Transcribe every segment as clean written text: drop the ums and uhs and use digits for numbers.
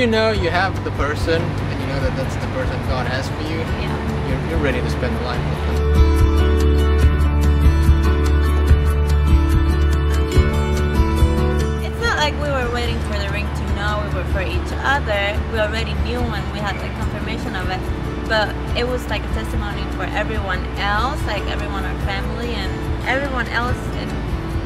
you know you have the person, and you know that that's the person God has for you, you're ready to spend a life with them. It's not like we were waiting for the ring to know we were for each other. We already knew when we had like confirmation of it. But it was like a testimony for everyone else, like everyone, our family, and everyone else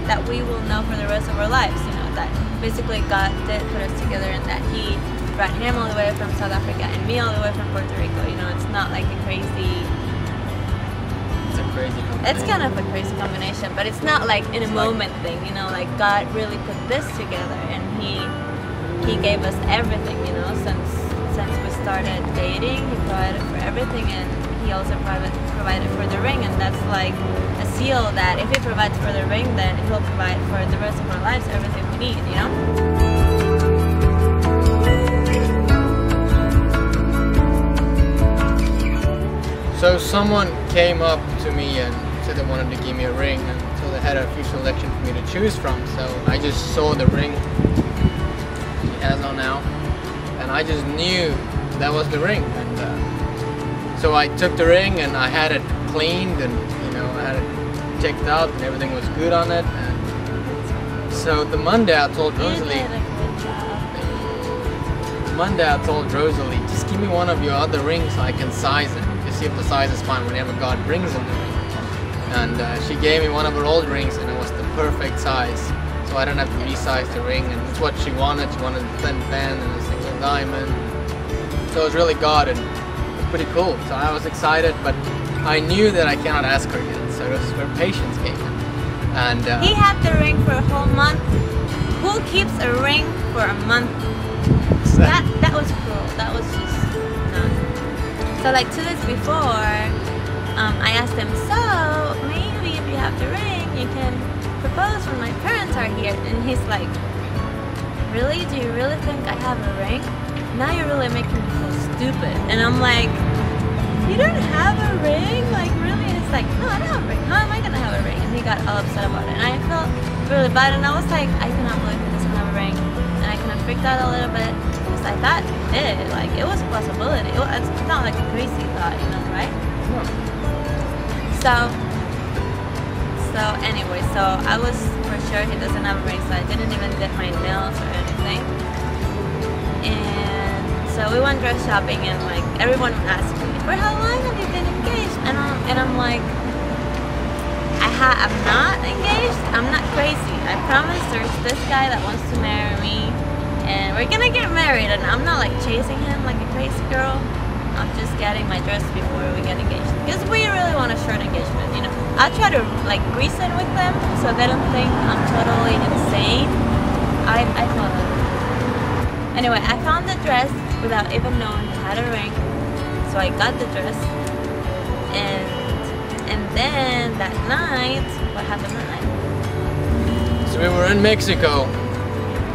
that we will know for the rest of our lives. You know, that basically God did put us together, and that He brought him all the way from South Africa and me all the way from Puerto Rico. You know, it's not like a crazy... It's a crazy combination. It's kind of a crazy combination, but it's not like in a moment thing, you know, like God really put this together, and He gave us everything, you know, since we started dating. He provided for everything, and He also provided for the ring, and that's like a seal that if He provides for the ring, then He'll provide for the rest of our lives everything we need, you know? So someone came up to me and said they wanted to give me a ring, and so they had a few selection for me to choose from. So I just saw the ring he has on now, and I just knew that was the ring. And so I took the ring and I had it cleaned, and you know, I had it checked out, and everything was good on it. And so the Monday I told Rosalie, just give me one of your other rings so I can size it, to see if the size is fine whenever God brings him the ring. And she gave me one of her old rings, and it was the perfect size, so I didn't have to resize the ring, and it's what she wanted. She wanted a thin band and a single diamond, so it was really God, and it was pretty cool. So I was excited, but I knew that I cannot ask her yet, so this is where patience came in. And He had the ring for a whole month. Who keeps a ring for a month? That was cruel. That was just So like 2 days before, I asked him, so maybe if you have the ring, you can propose when my parents are here. And he's like, really? Do you really think I have a ring? Now you're really making me feel stupid. And I'm like, you don't have a ring? Like really? And it's like, no, I don't have a ring. How am I gonna have a ring? And he got all upset about it. And I felt really bad. And I was like, I cannot believe he doesn't have a ring. And I kind of freaked out a little bit. I thought it was a possibility. It's not like a crazy thought, you know, right? No. So anyway, so I was for sure he doesn't have a ring, so I didn't even get my nails or anything. And so we went dress shopping, and like everyone asked me, for how long have you been engaged? And I'm like, I'm not engaged. I'm not crazy. I promise there's this guy that wants to marry me, and we're gonna get married, and I'm not like chasing him like a crazy girl. I'm just getting my dress before we get engaged, because we really want a short engagement, you know. I try to like reason with them so they don't think I'm totally insane. I thought that. Anyway, I found the dress without even knowing it had a ring, so I got the dress, and then that night, what happened that night? So we were in Mexico,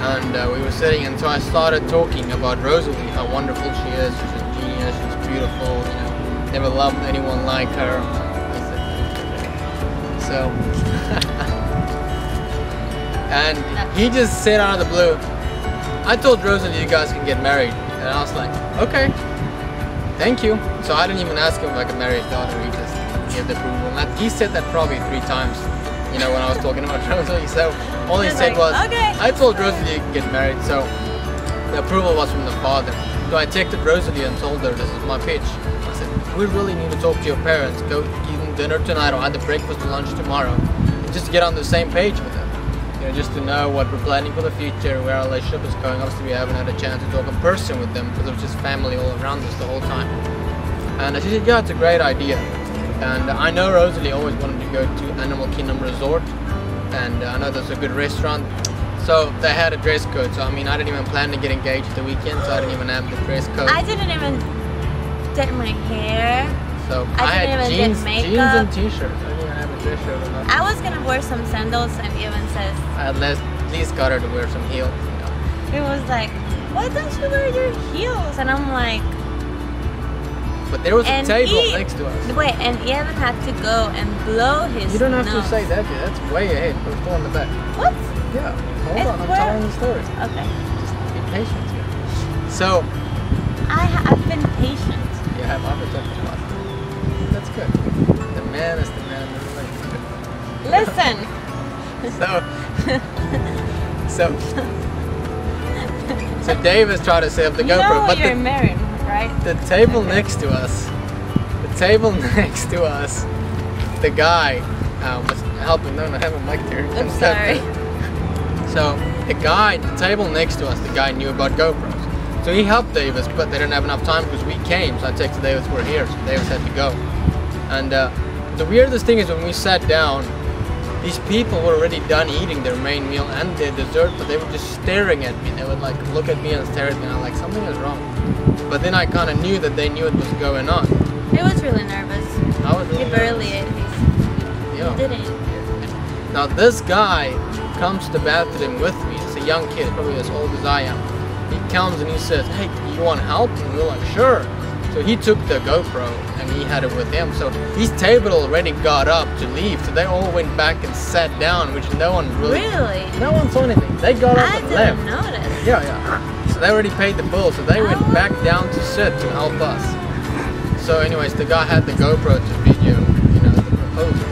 and we were sitting, and so I started talking about Rosalie, how wonderful she is. She's a genius, she's beautiful, you know, never loved anyone like her. So, and he just said out of the blue, I told Rosalie you guys can get married, and I was like, okay, thank you. So I didn't even ask him if I could marry his daughter, he just gave the approval. And he said that probably 3 times, you know, when I was talking about Rosalie. So all he said was, okay, I told Rosalie you could get married, so the approval was from the father. So I texted Rosalie and told her, this is my pitch. I said, we really need to talk to your parents, go eat dinner tonight or either breakfast or lunch tomorrow, just to get on the same page with them. You know, just to know what we're planning for the future, where our relationship is going. Obviously we haven't had a chance to talk in person with them because it was just family all around us the whole time. And she said, yeah, it's a great idea. And I know Rosalie always wanted to go to Animal Kingdom Resort, and I know there's a good restaurant. So they had a dress code, so I mean I didn't even plan to get engaged the weekend, so I didn't even have the dress code. I didn't even did my hair. So I had jeans and t-shirts. I didn't even have a dress shirt or nothing. I was gonna wear some sandals, and Eben says I at least got her to wear some heels. You know. He was like, why don't you wear your heels? And I'm like, but there was a table next to us. Wait, and Eben had to go and blow his nose. You don't have to say that yet. That's way ahead. We're still in the back. What? Yeah. Hold on, I'm telling the story. Okay. Just be patient here. So I've been patient. you have opportunity. That's good. The man is the man. Listen. So Dave is trying to set up the GoPro, know but you're married, right? the table next to us, the guy was helping. No, I have a mic there. I'm sorry. So the table next to us, the guy knew about GoPros. So he helped Davis, but they didn't have enough time because we came. So I texted Davis, we're here. So Davis had to go. And the weirdest thing is when we sat down, these people were already done eating their main meal and their dessert, but they were just staring at me. They would like look at me and stare at me, and I'm like, something is wrong. But then I kind of knew that they knew it was going on. He was really nervous. I was really He barely ate his. Yeah. He didn't. Now this guy comes to the bathroom with me. It's a young kid, probably as old as I am. He comes and he says, hey, you want help? And we're like, sure. So he took the GoPro and he had it with him. So his table already got up to leave. So they all went back and sat down, which no one really... No one saw anything. They got up and left. I didn't notice. Yeah. So they already paid the bill. So they went back down to sit to help us. So anyways, the guy had the GoPro to video, the proposal.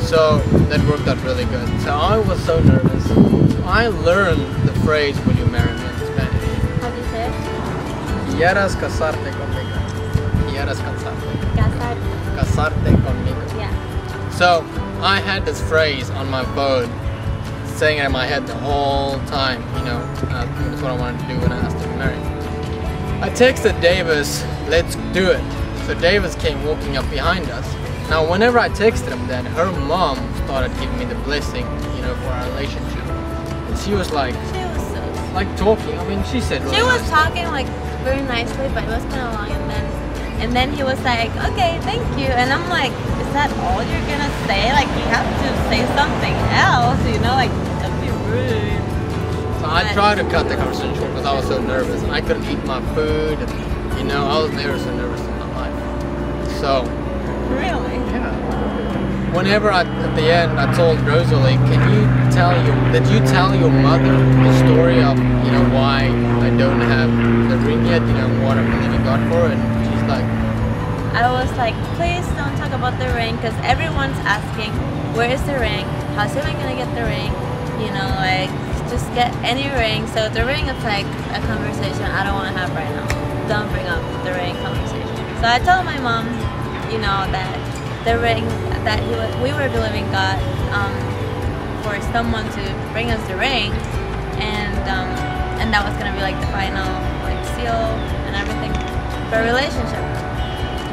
So that worked out really good. So I was so nervous. I learned the phrase, will you marry me, in Spanish. How do you say it? Quieras casarte conmigo. Quieras Casar. Casarte conmigo. Yeah. So I had this phrase on my phone, saying it in my head the whole time. That's what I wanted to do when I asked to be married. I texted Davis, let's do it. So Davis came walking up behind us. Now whenever I texted him then, her mom started giving me the blessing, for our relationship. And she was like, talking. I mean, she said really She was nice talking like very nicely, but it was kind of long, and then he was like, okay, thank you, and I'm like, is that all you're gonna say? Like, you have to say something else, like, don't be rude. So I tried to cut the conversation short because I was so nervous. I couldn't eat my food, and I was never so nervous in my life. So really, yeah. Whenever at the end I told Rosalie, did you tell your mother the story of why I don't have the ring yet, what I'm believing God for? And she's like, I was like, please don't talk about the ring, because everyone's asking, where is the ring? How's Eben gonna get the ring? Just get any ring. So the ring is like a conversation I don't want to have right now. Don't bring up the ring conversation. So I told my mom, that the ring that we were believing God for someone to bring us the ring, and that was gonna be like the final seal and everything for a relationship.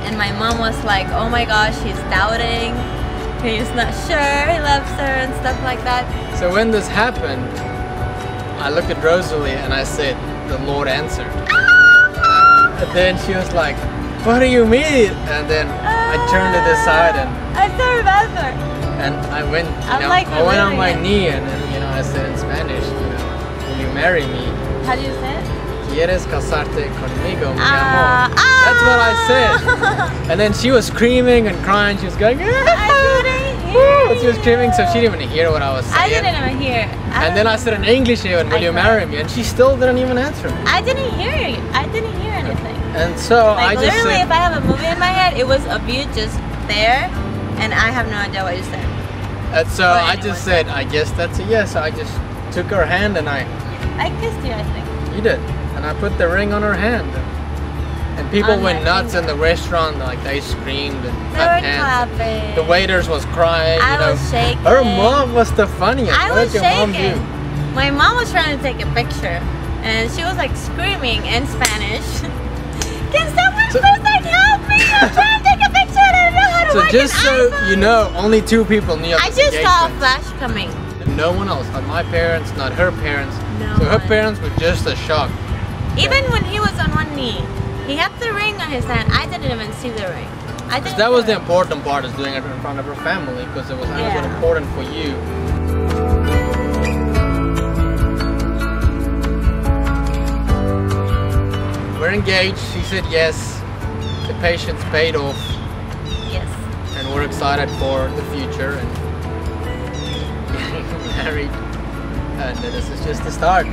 And my mom was like, oh my gosh, he's doubting, he's not sure he loves her and stuff like that. So when this happened, I looked at Rosalie and I said, the Lord answered. And then she was like, what do you mean? And then I turned to the side and I still remember. And I went, I went on my knee and I said in Spanish, will you marry me? How do you say it? ¿Quieres casarte conmigo, mi amor? That's what I said. And then she was screaming and crying. She was going, I didn't hear. She was screaming, so she didn't even hear what I was saying. I didn't even hear. And then I said in English even, will you marry me? And she still didn't even answer me. I didn't hear it. I didn't hear anything. And so I just literally, said, if I have a movie in my head, it was of you just there, and I have no idea what you said. And so I just said, I guess that's a yes. So I just took her hand and I kissed you, I think. You did. And I put the ring on her hand. And people went nuts in the restaurant, they screamed and clapped hands. Clapping. The waiters was crying. I was shaking. Her mom was the funniest. I What was did your mom shaking. do? My mom was trying to take a picture, and she was screaming in Spanish. Can someone please help me? I'm trying to take a picture and I don't know how to work just an so iPhone. you know, only 2 people knew of I this just saw a engagement. flash coming. No one else, not my parents, not her parents. No So her one. parents were just as shocked. Even when he was on one knee, he had the ring on his hand. I didn't even see the ring. That was the important part, is doing it in front of her family, because it was important for you. We're engaged. She said yes. The patience paid off. Yes. And we're excited for the future and getting married. And this is just the start.